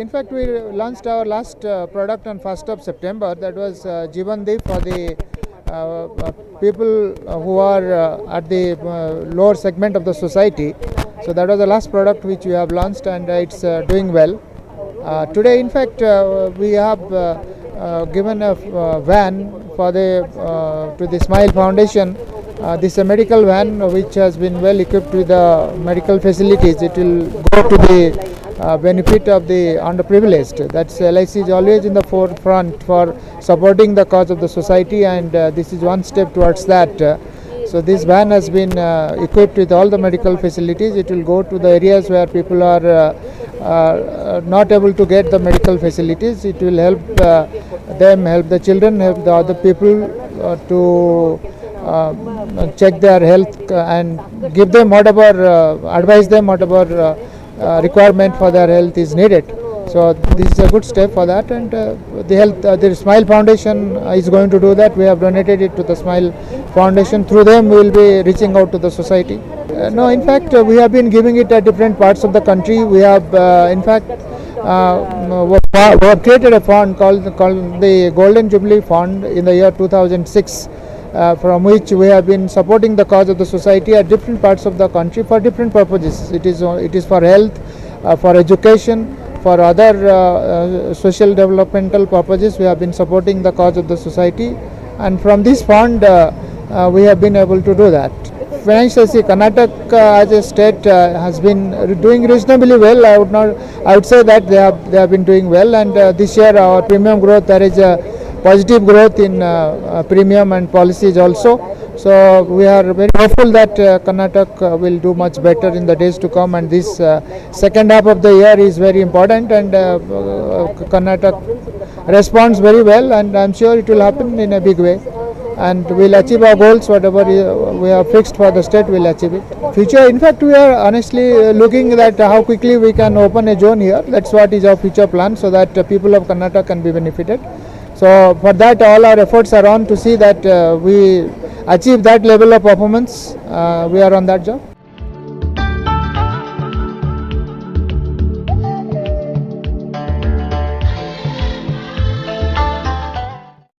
In fact, we launched our last product on 1st of September. That was Jeevandeep for the people who are at the lower segment of the society. So that was the last product which we have launched, and it's doing well. Today, in fact, we have given a van for the to the Smile Foundation. This is a medical van which has been well equipped with the medical facilities. It will go to the benefit of the underprivileged. That's LIC is always in the forefront for supporting the cause of the society, and this is one step towards that. So this van has been equipped with all the medical facilities. It will go to the areas where people are not able to get the medical facilities. It will help them, help the children, help the other people to check their health and give them whatever, advise them whatever requirement for their health is needed. So this is a good step for that, and the Smile Foundation is going to do that. We have donated it to the Smile Foundation. Through them we will be reaching out to the society. No, in fact we have been giving it at different parts of the country. We have in fact we have created a fund called the Golden Jubilee Fund in the year 2006. From which we have been supporting the cause of the society at different parts of the country for different purposes. It is for health, for education, for other social developmental purposes. We have been supporting the cause of the society, and from this fund we have been able to do that. Financially, Karnataka as a state has been doing reasonably well. I would say that they have been doing well, and this year our premium growth, there is a positive growth in premium and policies also. So we are very hopeful that Karnataka will do much better in the days to come, and this second half of the year is very important, and Karnataka responds very well, and I am sure it will happen in a big way, and we will achieve our goals. Whatever we have fixed for the state, we will achieve it. Future, in fact, we are honestly looking at how quickly we can open a zone here. That's what is our future plan, so that people of Karnataka can be benefited. So for that, all our efforts are on to see that we achieve that level of performance. We are on that job.